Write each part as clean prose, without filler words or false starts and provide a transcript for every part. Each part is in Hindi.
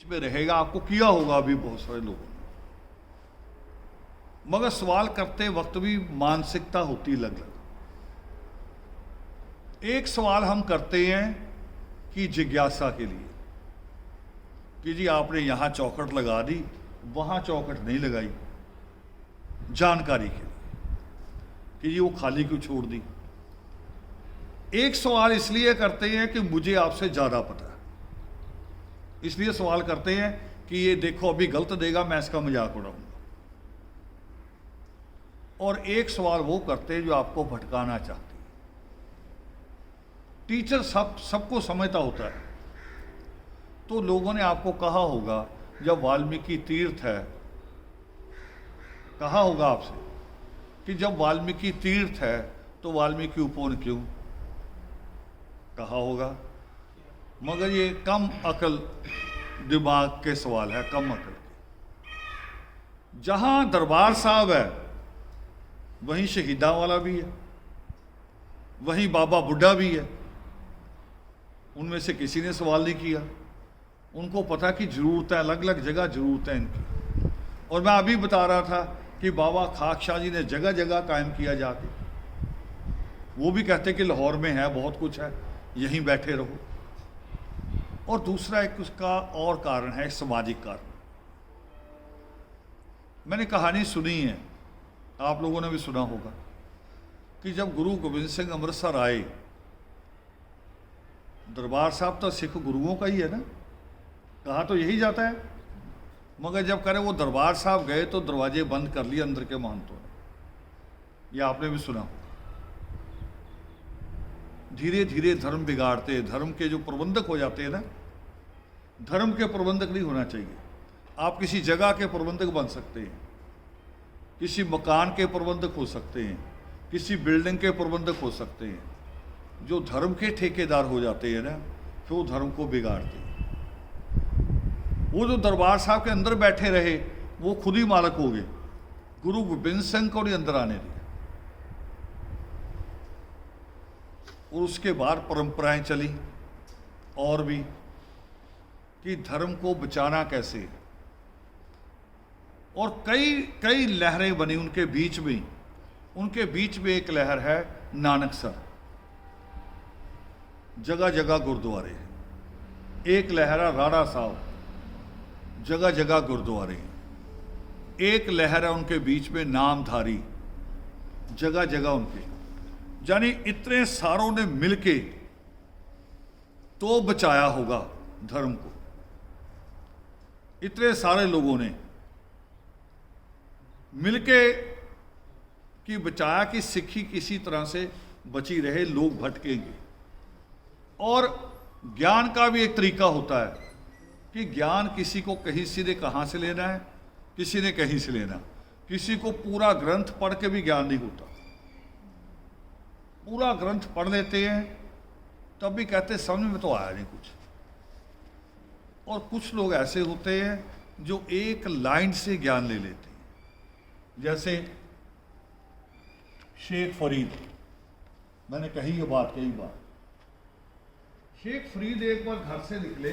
में रहेगा, आपको किया होगा अभी बहुत सारे लोगों ने, मगर सवाल करते वक्त भी मानसिकता होती अलग अलग। एक सवाल हम करते हैं कि जिज्ञासा के लिए कि जी आपने यहां चौखट लगा दी, वहां चौखट नहीं लगाई, जानकारी के लिए कि जी वो खाली क्यों छोड़ दी। एक सवाल इसलिए करते हैं कि मुझे आपसे ज्यादा पता है, इसलिए सवाल करते हैं कि ये देखो अभी गलत देगा, मैं इसका मजाक उड़ाऊंगा। और एक सवाल वो करते हैं जो आपको भटकाना चाहते हैं। टीचर सबको समझता होता है। तो लोगों ने आपको कहा होगा, जब वाल्मीकि तीर्थ है, कहा होगा आपसे कि जब वाल्मीकि तीर्थ है तो वाल्मीकि उपवन क्यों, कहा होगा। मगर ये कम अकल दिमाग के सवाल है, कम अकल के। जहां दरबार साहब है वहीं शहीदा वाला भी है, वहीं बाबा बुड्ढा भी है। उनमें से किसी ने सवाल नहीं किया। उनको पता कि जरूरत है, अलग अलग जगह जरूरत है इनकी। और मैं अभी बता रहा था कि बाबा खाकशाह जी ने जगह जगह कायम किया जाके। वो भी कहते कि लाहौर में है, बहुत कुछ है, यहीं बैठे रहो। और दूसरा एक उसका और कारण है, सामाजिक कारण। मैंने कहानी सुनी है, आप लोगों ने भी सुना होगा, कि जब गुरु गोबिंद सिंह अमृतसर आए, दरबार साहब तो सिख गुरुओं का ही है ना, कहा तो यही जाता है। मगर जब करे वो दरबार साहब गए तो दरवाजे बंद कर लिए अंदर के महंतों ने। यह आपने भी सुना होगा। धीरे धीरे धर्म बिगाड़ते, धर्म के जो प्रबंधक हो जाते हैं ना, धर्म के प्रबंधक नहीं होना चाहिए। आप किसी जगह के प्रबंधक बन सकते हैं, किसी मकान के प्रबंधक हो सकते हैं, किसी बिल्डिंग के प्रबंधक हो सकते हैं। जो धर्म के ठेकेदार हो जाते हैं ना, फिर वो धर्म को बिगाड़ते हैं। वो जो दरबार साहब के अंदर बैठे रहे, वो खुद ही मालक हो गए। गुरु गोबिंद सिंह को नहीं अंदर आने दिया। और उसके बाद परंपराएं चली और भी, कि धर्म को बचाना कैसे। और कई कई लहरें बनी उनके बीच में। उनके बीच में एक लहर है नानकसर, जगह जगह गुरुद्वारे हैं। एक लहर है राणा साहब, जगह जगह गुरुद्वारे हैं। एक लहर है उनके बीच में नामधारी, जगह जगह उनके। यानी इतने सारों ने मिलके तो बचाया होगा धर्म को। इतने सारे लोगों ने मिलके कि बचाया कि सिक्खी किसी तरह से बची रहे, लोग भटकेंगे। और ज्ञान का भी एक तरीका होता है कि ज्ञान किसी को कहीं से ने कहां से लेना है, किसी ने कहीं से लेना। किसी को पूरा ग्रंथ पढ़ के भी ज्ञान नहीं होता। पूरा ग्रंथ पढ़ लेते हैं तब भी कहते समझ में तो आया नहीं कुछ। और कुछ लोग ऐसे होते हैं जो एक लाइन से ज्ञान ले लेते हैं। जैसे शेख फरीद, मैंने कही ये बात कई बार। शेख फरीद एक बार घर से निकले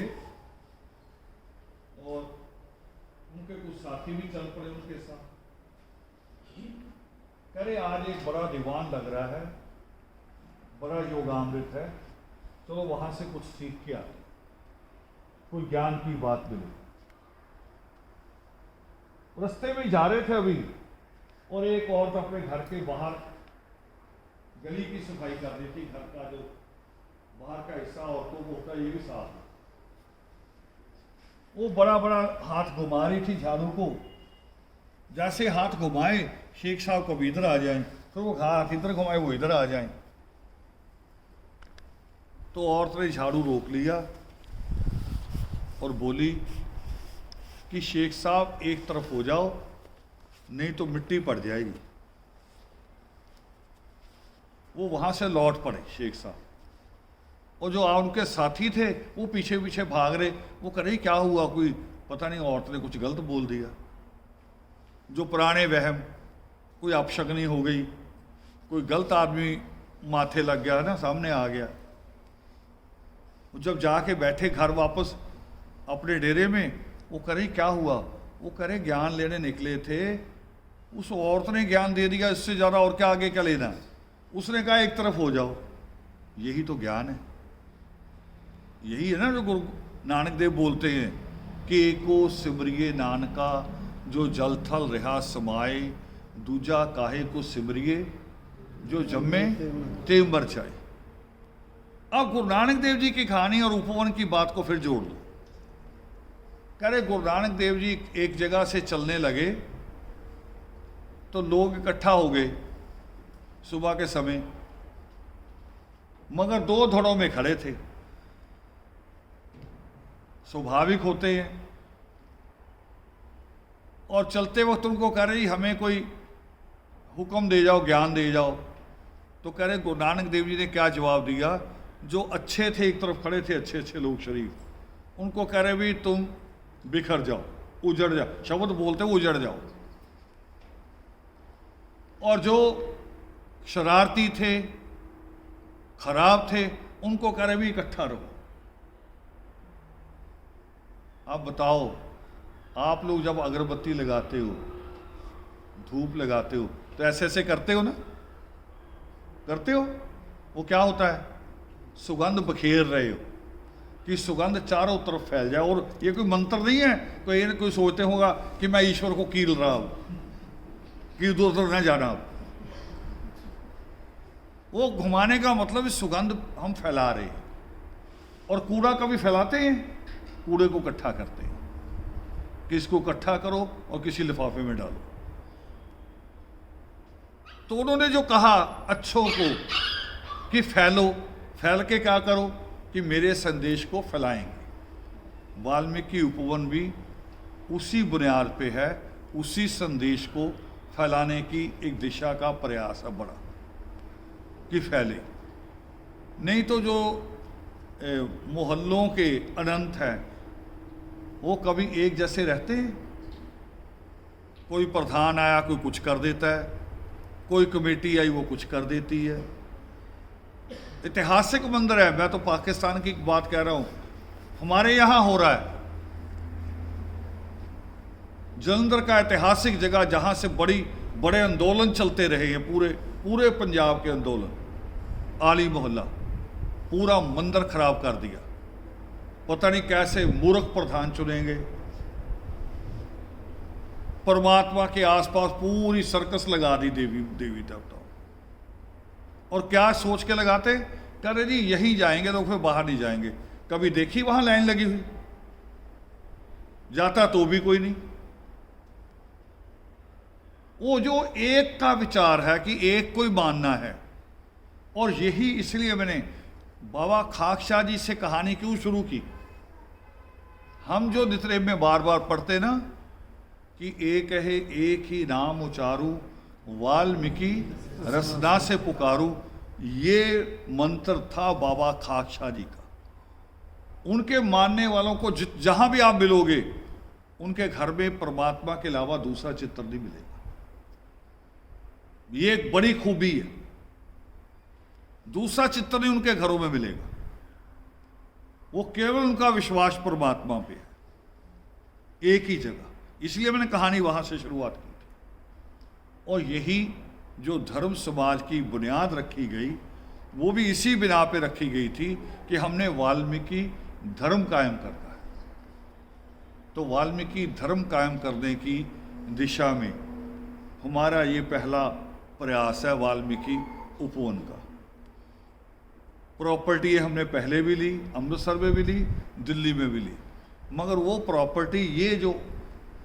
और उनके कुछ साथी भी चल पड़े उनके साथ। कह रहे आज एक बड़ा दीवान लग रहा है, बड़ा योगामृत है, चलो वहां से कुछ सीख के आते, कोई ज्ञान की बात मिले। रास्ते में जा रहे थे अभी, और एक औरत अपने घर के बाहर गली की सफाई कर रही थी। घर का जो बाहर का हिस्सा औरतों को होता है, ये भी साफ है। वो बड़ा बड़ा हाथ घुमा रही थी झाड़ू को। जैसे हाथ घुमाए शेख साहब कभी इधर आ जाए, फिर वो हाथ इधर घुमाए वो इधर आ जाए। तो औरत ने झाड़ू रोक लिया और बोली कि शेख साहब एक तरफ हो जाओ, नहीं तो मिट्टी पड़ जाएगी। वो वहां से लौट पड़े शेख साहब, और जो उनके साथी थे वो पीछे पीछे भाग रहे। वो कह रहे क्या हुआ, कोई पता नहीं औरत ने कुछ गलत बोल दिया। जो पुराने वहम, कोई अपशगनी हो गई, कोई गलत आदमी माथे लग गया ना, सामने आ गया। जब जाके बैठे घर वापस, अपने डेरे में। वो कह रही क्या हुआ? वो कह रहे ज्ञान लेने निकले थे, उस औरत ने ज्ञान दे दिया, इससे ज़्यादा और क्या आगे क्या लेना। उसने कहा एक तरफ हो जाओ। यही तो ज्ञान है, यही है ना जो गुरु नानक देव बोलते हैं कि एको सिमरिए नानका जो जल थल रहा समाए, दूजा काहे को सिमरिए जो जम्मे ते मर जाए। अब गुरु नानक देव जी की कहानी और उपवन की बात को फिर जोड़ दो। कह रहे गुरु नानक देव जी एक जगह से चलने लगे तो लोग इकट्ठा हो गए सुबह के समय, मगर दो धड़ों में खड़े थे। स्वाभाविक होते हैं। और चलते वक्त उनको कह रही हमें कोई हुक्म दे जाओ, ज्ञान दे जाओ। तो कह रहे गुरु नानक देव जी ने क्या जवाब दिया? जो अच्छे थे एक तरफ खड़े थे, अच्छे अच्छे लोग शरीफ, उनको कह रहे भी तुम बिखर जाओ, उजड़ जाओ, शब्द बोलते उजड़ जाओ। और जो शरारती थे, खराब थे, उनको कह रहे भी इकट्ठा रहो। आप बताओ, आप लोग जब अगरबत्ती लगाते हो, धूप लगाते हो, तो ऐसे ऐसे करते हो ना? करते हो? वो क्या होता है? सुगंध बखेर रहे हो कि सुगंध चारों तरफ फैल जाए। और ये कोई मंत्र नहीं है, कोई सोचते होगा कि मैं ईश्वर को कील रहा हूं कि इधर उधर न जाना। वो घुमाने का मतलब इस सुगंध हम फैला रहे हैं। और कूड़ा कभी फैलाते हैं? कूड़े को इकट्ठा करते हैं कि इसको इकट्ठा करो और किसी लिफाफे में डालो। तो उन्होंने जो कहा अच्छों को कि फैलो, फैल के क्या करो कि मेरे संदेश को फैलाएंगे। वाल्मीकि उपवन भी उसी बुनियाद पे है, उसी संदेश को फैलाने की एक दिशा का प्रयास है बड़ा कि फैले। नहीं तो जो मोहल्लों के अनंत हैं वो कभी एक जैसे रहते हैं। कोई प्रधान आया कोई कुछ कर देता है, कोई कमेटी आई वो कुछ कर देती है। ऐतिहासिक मंदिर है, मैं तो पाकिस्तान की बात कह रहा हूं, हमारे यहां हो रहा है। जलंधर का ऐतिहासिक जगह जहां से बड़े आंदोलन चलते रहे हैं, पूरे पंजाब के आंदोलन, आली मोहल्ला पूरा मंदिर खराब कर दिया। पता नहीं कैसे मूर्ख प्रधान चुनेंगे। परमात्मा के आसपास पूरी सर्कस लगा दी देवी देवताओं। और क्या सोच के लगाते? कह रहे जी यहीं जाएंगे तो फिर बाहर नहीं जाएंगे। कभी देखी वहां लाइन लगी हुई? जाता तो भी कोई नहीं। वो जो एक का विचार है कि एक को ही मानना है। और यही इसलिए मैंने बाबा खाकशाह जी से कहानी क्यों शुरू की। हम जो नित्य में बार बार पढ़ते ना कि एक है एक ही नाम उचारू, वाल्मीकि रसना से पुकारू, ये मंत्र था बाबा खाकशाह जी का। उनके मानने वालों को जहां भी आप मिलोगे, उनके घर में परमात्मा के अलावा दूसरा चित्र नहीं मिलेगा। ये एक बड़ी खूबी है। दूसरा चित्र नहीं उनके घरों में मिलेगा। वो केवल उनका विश्वास परमात्मा पे है, एक ही जगह। इसलिए मैंने कहानी वहां से शुरुआत की थी। और यही जो धर्म समाज की बुनियाद रखी गई, वो भी इसी बिना पे रखी गई थी कि हमने वाल्मीकि धर्म कायम करना है। तो वाल्मीकि धर्म कायम करने की दिशा में हमारा ये पहला प्रयास है वाल्मीकि उपवन का। प्रॉपर्टी हमने पहले भी ली, अमृतसर में भी ली, दिल्ली में भी ली, मगर वो प्रॉपर्टी ये जो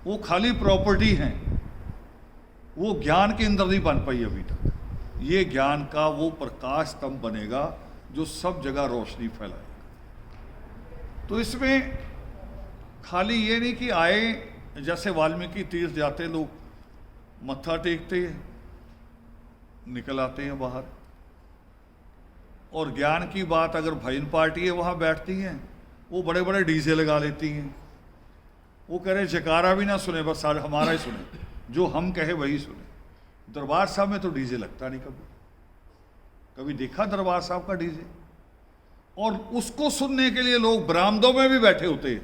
वो खाली प्रॉपर्टी हैं, वो ज्ञान के अंदर नहीं बन पाई अभी तक। ये ज्ञान का वो प्रकाश स्तंभ बनेगा जो सब जगह रोशनी फैलाएगा। तो इसमें खाली ये नहीं कि आए जैसे वाल्मीकि तीर्थ जाते लोग, मत्था टेकते हैं, निकल आते हैं बाहर। और ज्ञान की बात अगर भजन पार्टी है वहाँ बैठती हैं, वो बड़े बड़े डीजे लगा लेती हैं। वो कह रहे जयकारा भी ना सुने, बस हमारा ही सुने, जो हम कहे वही सुने। दरबार साहब में तो डीजे लगता नहीं। कभी देखा दरबार साहब का डीजे? और उसको सुनने के लिए लोग बरामदों में भी बैठे होते हैं।